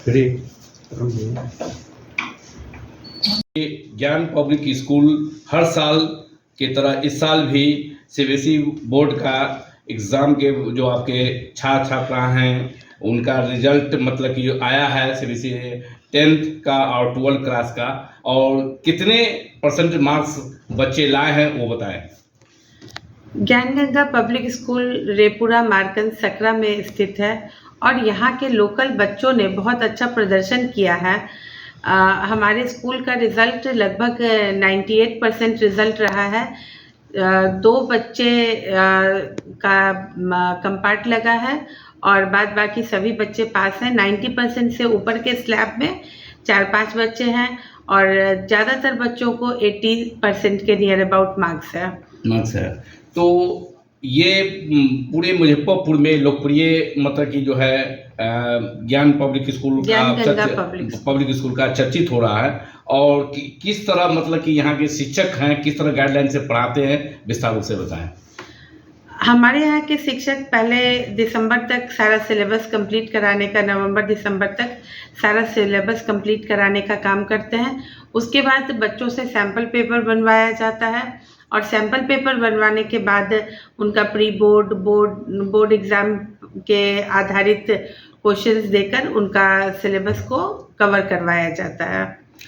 Free. ज्ञान public school हर साल की तरह इस साल भी सीबीएसई बोर्ड का एग्ज़ाम के जो आपके छात्र छात्रा हैं उनका रिजल्ट मतलब कि जो आया है सीबीएसई 10th का और 12th क्लास का, और कितने % मार्क्स बच्चे लाए हैं वो बताएं। ज्ञान गंगा पब्लिक स्कूल रेपुरा मार्कंड सकरा में स्थित है और यहाँ के लोकल बच्चों ने बहुत अच्छा प्रदर्शन किया है। हमारे स्कूल का रिज़ल्ट लगभग 98% रिज़ल्ट रहा है। 2 बच्चे का कंपार्ट लगा है और बाद बाकी सभी बच्चे पास हैं। 90% से ऊपर के स्लैब में 4-5 बच्चे हैं और ज़्यादातर बच्चों को 80% के नियर अबाउट मार्क्स है। तो ये पूरे मुजफ्फरपुर में लोकप्रिय मतलब कि जो है ज्ञान पब्लिक स्कूल का चर्चित हो रहा है। और किस तरह मतलब कि यहाँ के शिक्षक हैं, किस तरह गाइडलाइन से पढ़ाते हैं, विस्तार रूप से बताएं। हमारे यहाँ के शिक्षक पहले दिसंबर तक सारा सिलेबस कंप्लीट कराने का, नवंबर दिसंबर तक सारा सिलेबस कंप्लीट कराने का काम करते हैं। उसके बाद बच्चों से सैम्पल पेपर बनवाया जाता है और सैम्पल पेपर बनवाने के बाद उनका प्री बोर्ड एग्ज़ाम के आधारित क्वेश्चंस देकर उनका सिलेबस को कवर करवाया जाता है।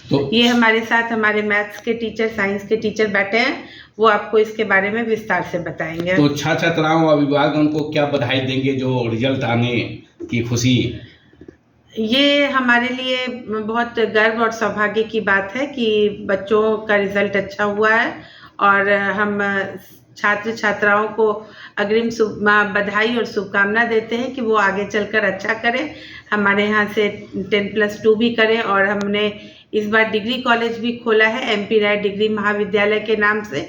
तो ये हमारे साथ हमारे मैथ्स के टीचर, साइंस के टीचर बैठे हैं, वो आपको इसके बारे में विस्तार से बताएंगे। तो छात्र छात्राओं और अभिभावक उनको क्या बधाई देंगे जो रिजल्ट आने की खुशी? ये हमारे लिए बहुत गर्व और सौभाग्य की बात है कि बच्चों का रिजल्ट अच्छा हुआ है और हम छात्र छात्राओं को अग्रिम बधाई और शुभकामना देते हैं कि वो आगे चलकर अच्छा करें, हमारे यहाँ से 10+2 भी करें। और हमने इस बार डिग्री कॉलेज भी खोला है MP राय डिग्री महाविद्यालय के नाम से,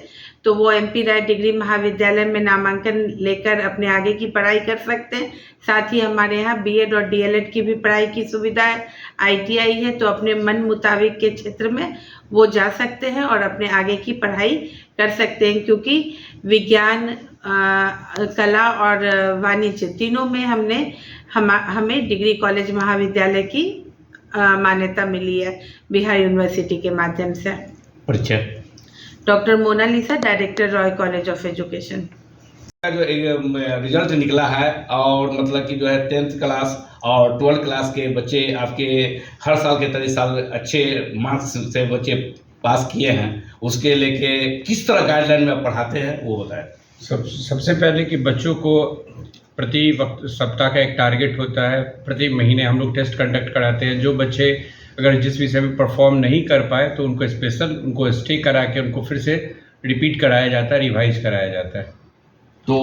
तो वो MP राय डिग्री महाविद्यालय में नामांकन लेकर अपने आगे की पढ़ाई कर सकते हैं। साथ ही हमारे यहाँ BEd और DLEd की भी पढ़ाई की सुविधा है। ITI है, तो अपने मन मुताबिक के क्षेत्र में वो जा सकते हैं और अपने आगे की पढ़ाई कर सकते हैं, क्योंकि विज्ञान, कला और वाणिज्य तीनों में हमें डिग्री कॉलेज महाविद्यालय की मान्यता मिली है बिहार यूनिवर्सिटी के माध्यम से। परिचय। Doctor Monalisa, director Roy college of education. जो रिजल्ट निकला है और मतलब कि जो है 10th क्लास और 12th क्लास के बच्चे आपके हर साल के तरह साल अच्छे मार्क्स से बच्चे पास किए हैं, उसके लेके किस तरह गाइडलाइन में पढ़ाते हैं वो बताएं। सबसे पहले कि बच्चों को प्रति सप्ताह का एक टारगेट होता है। प्रति महीने हम लोग टेस्ट कंडक्ट कराते हैं। जो बच्चे अगर जिस विषय में परफॉर्म नहीं कर पाए तो उनको उनको स्टे करा के उनको फिर से रिपीट कराया जाता है, रिवाइज कराया जाता है। तो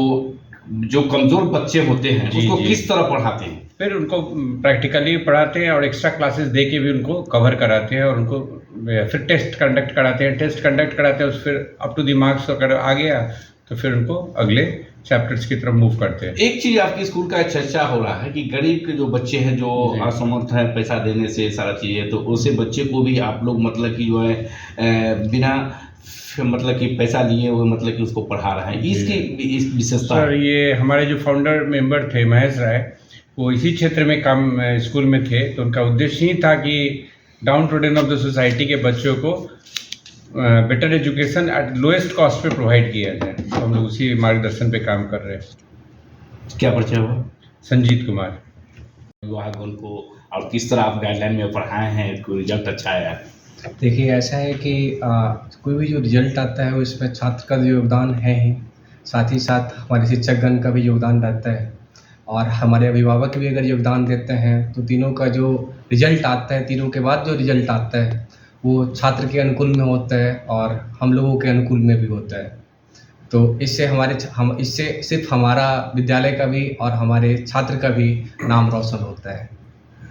जो कमज़ोर बच्चे होते हैं उसको किस तरह पढ़ाते हैं? फिर उनको प्रैक्टिकली पढ़ाते हैं और एक्स्ट्रा क्लासेस दे के भी उनको कवर कराते हैं और उनको फिर टेस्ट कंडक्ट कराते हैं। फिर अप टू द मार्क्स अगर आ गया तो फिर उनको अगले चैप्टर्स की तरफ मूव करते हैं। एक चीज़ आपकी स्कूल का चर्चा हो रहा है कि गरीब के जो बच्चे हैं जो असमर्थ हैं पैसा देने से सारा चीज़ें, तो उसे बच्चे को भी आप लोग मतलब कि जो है बिना मतलब कि पैसा लिए हुए मतलब कि उसको पढ़ा रहा है, इसकी इस विशेषता। सर, ये हमारे जो फाउंडर मेंबर थे महेश राय, वो इसी क्षेत्र में काम स्कूल में थे, तो उनका उद्देश्य ही था कि डाउन टोडन ऑफ द सोसाइटी के बच्चों को better education at lowest cost पे प्रोवाइड किया जाए। तो हम लोग उसी मार्गदर्शन पे काम कर रहे हैं। क्या परिचय हुआ? संजीत कुमार। उनको और किस तरह आप गाइडलाइन में पढ़ाए हैं, कोई रिजल्ट अच्छा आया? देखिए, ऐसा है कि कोई भी जो रिजल्ट आता है उसमें छात्र का जो योगदान है ही, साथ ही साथ हमारे शिक्षकगण का भी योगदान रहता है और हमारे अभिभावक भी अगर योगदान देते हैं तो तीनों का जो रिजल्ट आता है, तीनों के बाद जो रिजल्ट आता है वो छात्र के अनुकूल में होता है और हम लोगों के अनुकूल में भी होता है। तो इससे सिर्फ हमारा विद्यालय का भी और हमारे छात्र का भी नाम रोशन होता है।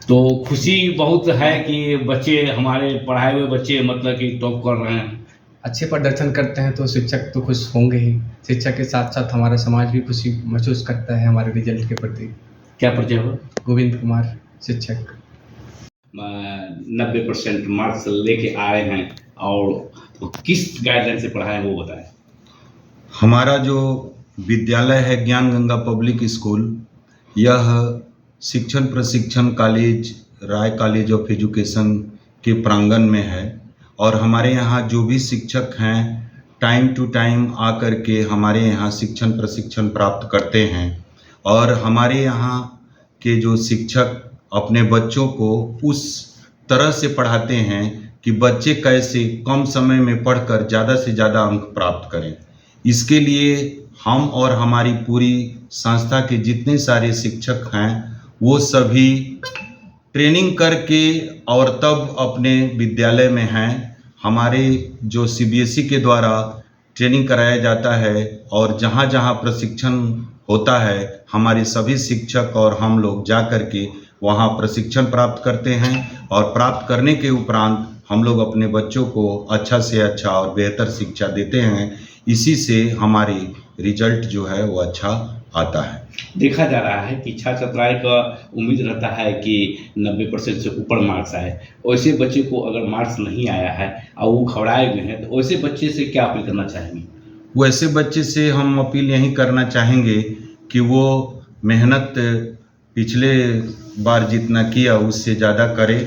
तो खुशी बहुत है कि बच्चे हमारे पढ़ाए हुए बच्चे मतलब कि टॉप कर रहे हैं, अच्छे प्रदर्शन करते हैं, तो शिक्षक तो खुश होंगे ही। शिक्षक के साथ साथ हमारा समाज भी खुशी महसूस करता है हमारे रिजल्ट के प्रति। क्या परिचय हो? गोविंद कुमार, शिक्षक। 90% मार्क्स लेके आए हैं और तो किस गाइडलाइन से पढ़ाए वो बताएं। हमारा जो विद्यालय है ज्ञान गंगा पब्लिक स्कूल, यह शिक्षण प्रशिक्षण college Rai college of education के प्रांगण में है और हमारे यहाँ जो भी शिक्षक हैं टाइम टू टाइम आकर के हमारे यहाँ शिक्षण प्रशिक्षण प्राप्त करते हैं और हमारे यहाँ के जो शिक्षक अपने बच्चों को उस तरह से पढ़ाते हैं कि बच्चे कैसे कम समय में पढ़कर ज़्यादा से ज़्यादा अंक प्राप्त करें। इसके लिए हम और हमारी पूरी संस्था के जितने सारे शिक्षक हैं वो सभी ट्रेनिंग करके और तब अपने विद्यालय में हैं। हमारे जो सीबीएसई के द्वारा ट्रेनिंग कराया जाता है और जहाँ जहाँ प्रशिक्षण होता है हमारे सभी शिक्षक और हम लोग जा कर के वहाँ प्रशिक्षण प्राप्त करते हैं और प्राप्त करने के उपरांत हम लोग अपने बच्चों को अच्छा से अच्छा और बेहतर शिक्षा देते हैं। इसी से हमारी रिजल्ट जो है वो अच्छा आता है। देखा जा रहा है कि छात्र छात्राएं का उम्मीद रहता है कि 90% से ऊपर मार्क्स आए। वैसे बच्चे को अगर मार्क्स नहीं आया है और वो घबराए हुए हैं तो वैसे बच्चे से क्या अपील करना चाहेंगे? वैसे बच्चे से हम अपील यही करना चाहेंगे कि वो मेहनत पिछले बार जितना किया उससे ज़्यादा करे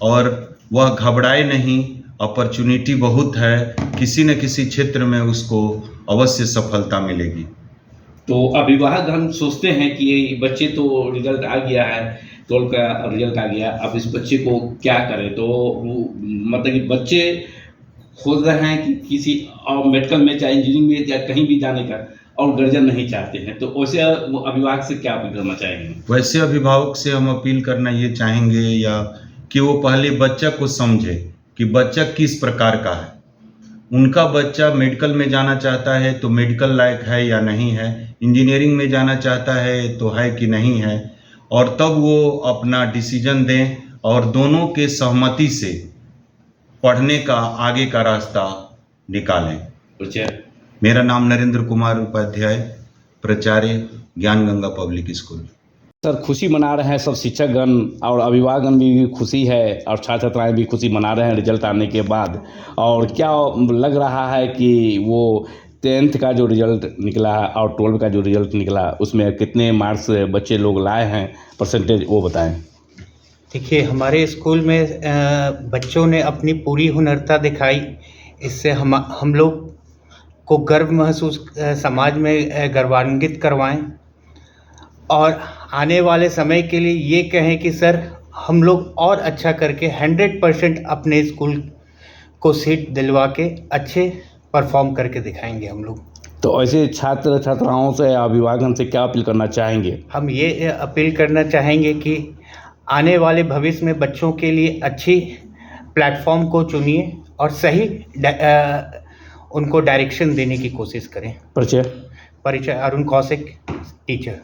और वह घबराए नहीं। अपॉर्चुनिटी बहुत है, किसी न किसी क्षेत्र में उसको अवश्य सफलता मिलेगी। तो अभिभावक हम सोचते हैं कि ये बच्चे तो रिजल्ट आ गया है, 12 का रिजल्ट आ गया, अब इस बच्चे को क्या करें? तो मतलब कि बच्चे खोज रहे हैं कि किसी और मेडिकल में चाहे इंजीनियरिंग में या कहीं भी जाने का, और गार्जियन नहीं चाहते हैं। तो वैसे अभिभावक से क्या अपील करना चाहेंगे? वैसे अभिभावक से हम अपील करना ये चाहेंगे या कि वो पहले बच्चा को समझे कि बच्चा किस प्रकार का है। उनका बच्चा मेडिकल में जाना चाहता है तो मेडिकल लायक है या नहीं है, इंजीनियरिंग में जाना चाहता है तो है कि नहीं है, और तब वो अपना डिसीजन दें और दोनों के सहमति से पढ़ने का आगे का रास्ता निकालें। मेरा नाम नरेंद्र कुमार उपाध्याय, प्राचार्य ज्ञान गंगा पब्लिक स्कूल। सर, खुशी मना रहे हैं सब शिक्षकगण और अभिभावकगण भी खुशी है और छात्र छात्राएँ भी खुशी मना रहे हैं रिजल्ट आने के बाद। और क्या लग रहा है कि वो 10th का जो रिजल्ट निकला और 12 का जो रिजल्ट निकला उसमें कितने मार्क्स बच्चे लोग लाए हैं, परसेंटेज वो बताएं। देखिए, हमारे स्कूल में बच्चों ने अपनी पूरी हुनरता दिखाई। इससे हम लोग को गर्व महसूस, समाज में गौरवान्वित करवाएं और आने वाले समय के लिए ये कहें कि सर हम लोग और अच्छा करके 100% अपने स्कूल को सीट दिलवा के अच्छे परफॉर्म करके दिखाएंगे हम लोग। तो ऐसे छात्र छात्राओं से अभिभावकों से क्या अपील करना चाहेंगे? हम ये अपील करना चाहेंगे कि आने वाले भविष्य में बच्चों के लिए अच्छी प्लेटफॉर्म को चुनिए और सही उनको डायरेक्शन देने की कोशिश करें। परिचय अरुण कौशिक, टीचर।